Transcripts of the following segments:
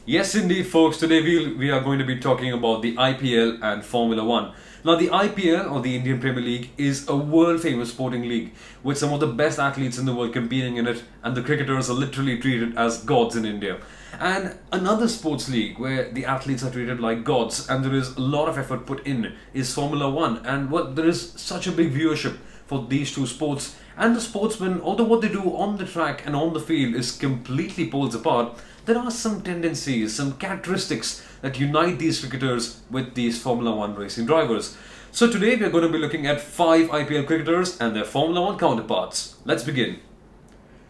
Yes, indeed, folks. Today we are going to be talking about the IPL and Formula One. Now, the IPL or the Indian Premier League is a world famous sporting league with some of the best athletes in the world competing in it, and the cricketers are literally treated as gods in India. And another sports league where the athletes are treated like gods and there is a lot of effort put in is Formula One. And there is such a big viewership for these two sports. And the sportsmen, although what they do on the track and on the field is completely poles apart, there are some tendencies, some characteristics that unite these cricketers with these Formula One racing drivers. So today we are going to be looking at 5 IPL cricketers and their Formula One counterparts. Let's begin.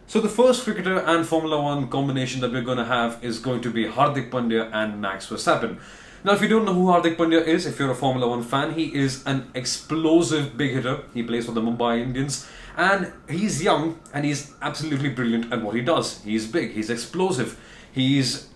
So the first cricketer and Formula One combination that we're going to have is going to be Hardik Pandya and Max Verstappen. Now, if you don't know who Hardik Pandya is, if you're a Formula One fan, he is an explosive big hitter. He plays for the Mumbai Indians and he's young and he's absolutely brilliant at what he does. He's big, he's explosive, he is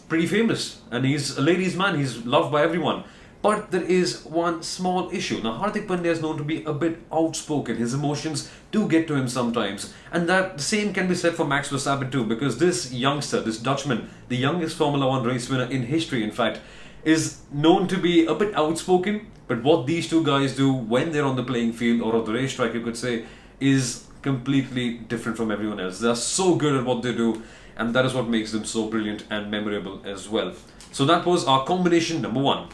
pretty famous and he's a ladies' man, he's loved by everyone. But there is one small issue. Now, Hardik Pandya is known to be a bit outspoken. His emotions do get to him sometimes. And that the same can be said for Max Verstappen too, because this youngster, this Dutchman, the youngest Formula One race winner in history, in fact, is known to be a bit outspoken. But what these two guys do when they're on the playing field or on the racetrack, you could say, is completely different from everyone else. They're so good at what they do, and that is what makes them so brilliant and memorable as well. So that was our combination number 1.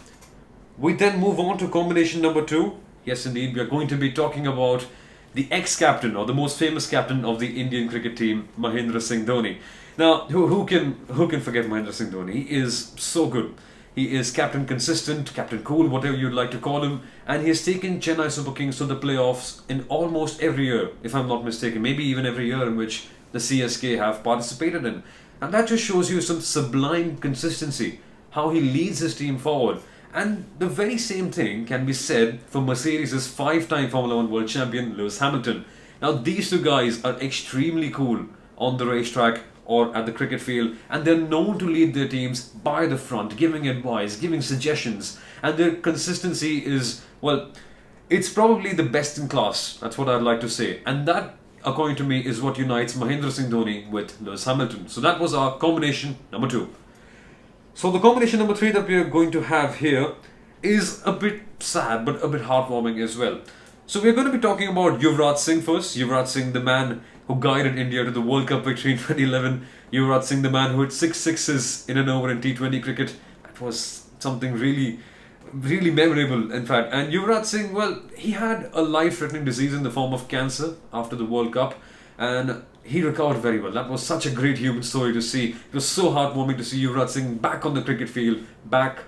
We then move on to combination number 2. Yes, indeed, we are going to be talking about the ex-captain or the most famous captain of the Indian cricket team, Mahendra Singh Dhoni. Now, who can forget Mahendra Singh Dhoni? He is so good. He is captain consistent, captain cool, whatever you'd like to call him, and he has taken Chennai Super Kings to the playoffs in almost every year, if I'm not mistaken, maybe even every year in which the CSK have participated in. And that just shows you some sublime consistency, how he leads his team forward. And the very same thing can be said for Mercedes' 5-time Formula One world champion Lewis Hamilton. Now, these two guys are extremely cool on the racetrack or at the cricket field, and they're known to lead their teams by the front, giving advice, giving suggestions, and their consistency is, well, it's probably the best in class. That's what I'd like to say. And that, according to me, is what unites Mahendra Singh Dhoni with Lewis Hamilton. So that was our combination number 2. So the combination number 3 that we are going to have here is a bit sad but a bit heartwarming as well. So we're going to be talking about Yuvraj Singh first. Yuvraj Singh, the man who guided India to the World Cup victory in 2011. Yuvraj Singh, the man who hit 6 sixes in an over in T20 cricket. That was something really, really memorable, in fact. And Yuvraj Singh, well, he had a life-threatening disease in the form of cancer after the World Cup, and he recovered very well. That was such a great human story to see. It was so heartwarming to see Yuvraj Singh back on the cricket field, back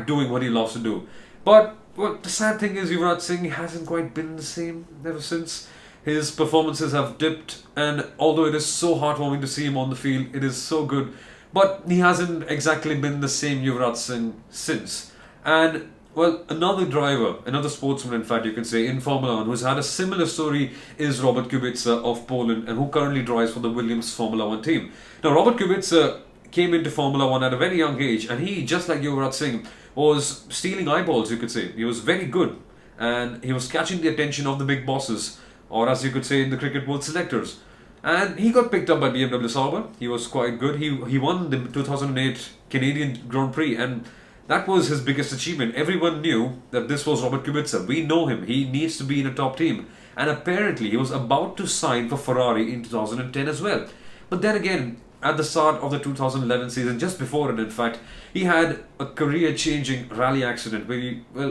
doing what he loves to do. But well, the sad thing is Yuvraj Singh hasn't quite been the same ever since. His performances have dipped, and although it is so heartwarming to see him on the field, it is so good, but he hasn't exactly been the same Yuvraj Singh since. And well, another sportsman, in fact, you can say, in Formula One, who's had a similar story is Robert Kubica of Poland, and who currently drives for the Williams Formula One team. Now, Robert Kubica came into Formula One at a very young age, and he, just like Yuvraj Singh, was stealing eyeballs, you could say. He was very good, and he was catching the attention of the big bosses, or as you could say in the cricket world, selectors. And he got picked up by BMW Sauber. He was quite good. He won the 2008 Canadian Grand Prix, and that was his biggest achievement. Everyone knew that this was Robert Kubica. We know him. He needs to be in a top team. And apparently he was about to sign for Ferrari in 2010 as well. But then again, at the start of the 2011 season, just before it in fact, he had a career-changing rally accident where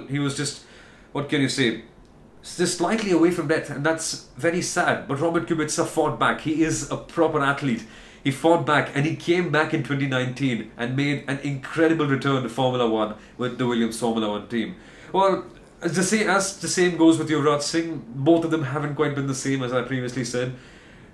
he was just, what can you say, just slightly away from death, and that's very sad. But Robert Kubica fought back. He is a proper athlete. He fought back and he came back in 2019 and made an incredible return to Formula One with the Williams Formula One team. Well, as the same goes with Yuvraj Singh, both of them haven't quite been the same, as I previously said.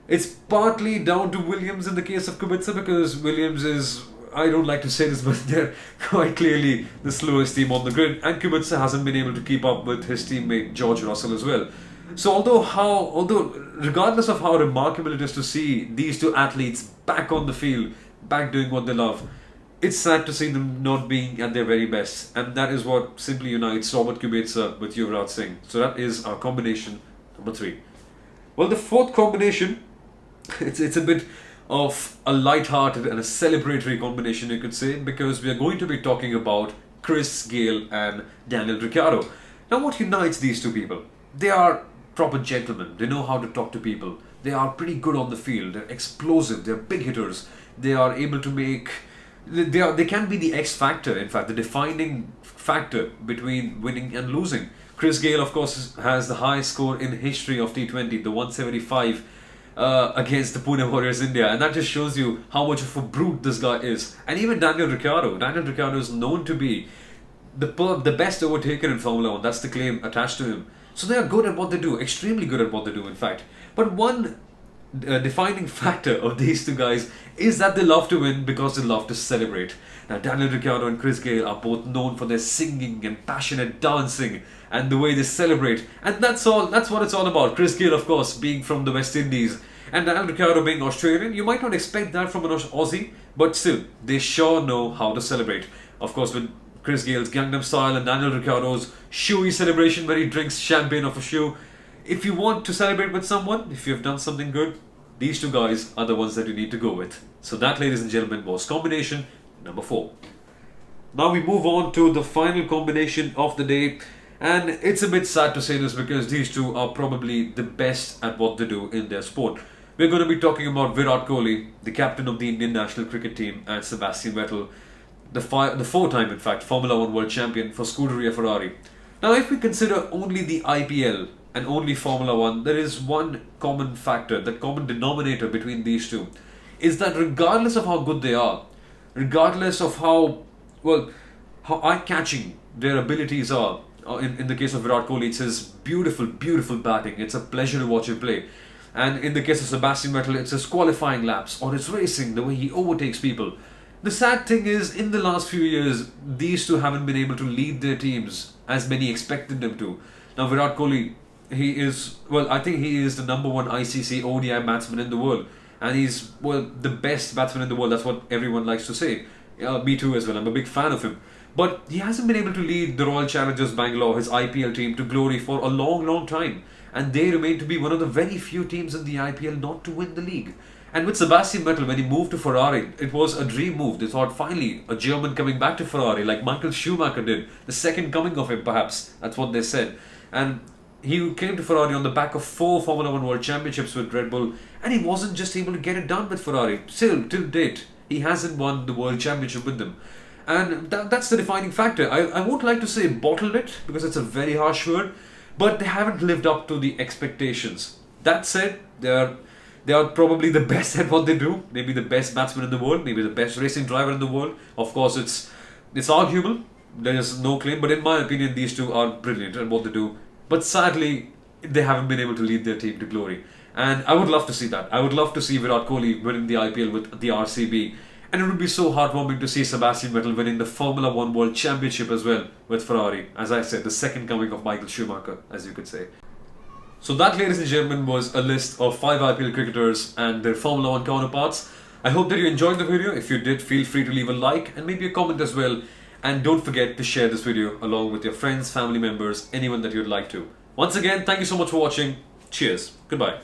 It's partly down to Williams in the case of Kubica, because Williams is, I don't like to say this, but they're quite clearly the slowest team on the grid, and Kubica hasn't been able to keep up with his teammate George Russell as well. So although regardless of how remarkable it is to see these two athletes back on the field, back doing what they love, it's sad to see them not being at their very best, and that is what simply unites Robert Kubica with Yuvraj Singh. So that is our combination number 3. Well, the fourth combination, it's a bit of a light-hearted and a celebratory combination, you could say, because we are going to be talking about Gayle and Daniel Ricciardo. Now, what unites these two people? They are proper gentlemen. They know how to talk to people. They are pretty good on the field. They're explosive. They're big hitters. They are able to make... They can be the X factor, in fact, the defining factor between winning and losing. Gayle, of course, has the highest score in history of T20, the 175 against the Pune Warriors India, and that just shows you how much of a brute this guy is. And even Daniel Ricciardo is known to be the best overtaker in Formula One. That's the claim attached to him. So they are good at what they do, extremely good at what they do, in fact. But one defining factor of these two guys is that they love to win because they love to celebrate. Now, Daniel Ricciardo and Gayle are both known for their singing and passionate dancing and the way they celebrate, and that's what it's all about. Gayle, of course, being from the West Indies, and Daniel Ricciardo being Australian. You might not expect that from an Aussie, but still, they sure know how to celebrate. Of course, with Gale's Gangnam Style and Daniel Ricciardo's shoey celebration where he drinks champagne off a shoe. If you want to celebrate with someone, if you've done something good, these two guys are the ones that you need to go with. So that, ladies and gentlemen, was combination number 4. Now we move on to the final combination of the day, and it's a bit sad to say this because these two are probably the best at what they do in their sport. We're going to be talking about Virat Kohli, the captain of the Indian national cricket team, and Sebastian Vettel, the 4-time, in fact, Formula One world champion for Scuderia Ferrari. Now, if we consider only the IPL and only Formula One, there is one common factor, the common denominator between these two, is that regardless of how good they are, regardless of how eye-catching their abilities are, in the case of Virat Kohli, it's his beautiful batting. It's a pleasure to watch him play. And in the case of Sebastian Vettel, it's his qualifying laps or his racing, the way he overtakes people. The sad thing is, in the last few years, these two haven't been able to lead their teams as many expected them to. Now, Virat Kohli, I think he is the number 1 ICC ODI batsman in the world. And he's, the best batsman in the world. That's what everyone likes to say. Me too as well. I'm a big fan of him. But he hasn't been able to lead the Royal Challengers Bangalore, his IPL team, to glory for a long time. And they remain to be one of the very few teams in the IPL not to win the league. And with Sebastian Vettel, when he moved to Ferrari, it was a dream move. They thought, finally, a German coming back to Ferrari, like Michael Schumacher did. The second coming of him, perhaps. That's what they said. And he came to Ferrari on the back of 4 Formula One World Championships with Red Bull. And he wasn't just able to get it done with Ferrari. Still, till date, he hasn't won the World Championship with them. And that's the defining factor. I won't like to say bottled it, because it's a very harsh word. But they haven't lived up to the expectations. That said, they are probably the best at what they do. Maybe the best batsman in the world. Maybe the best racing driver in the world. Of course, it's arguable. There is no claim. But in my opinion, these two are brilliant at what they do. But sadly, they haven't been able to lead their team to glory. And I would love to see that. I would love to see Virat Kohli winning the IPL with the RCB. And it would be so heartwarming to see Sebastian Vettel winning the Formula One World Championship as well with Ferrari. As I said, the second coming of Michael Schumacher, as you could say. So that, ladies and gentlemen, was a list of 5 IPL cricketers and their Formula One counterparts. I hope that you enjoyed the video. If you did, feel free to leave a like and maybe a comment as well. And don't forget to share this video along with your friends, family members, anyone that you'd like to. Once again, thank you so much for watching. Cheers. Goodbye.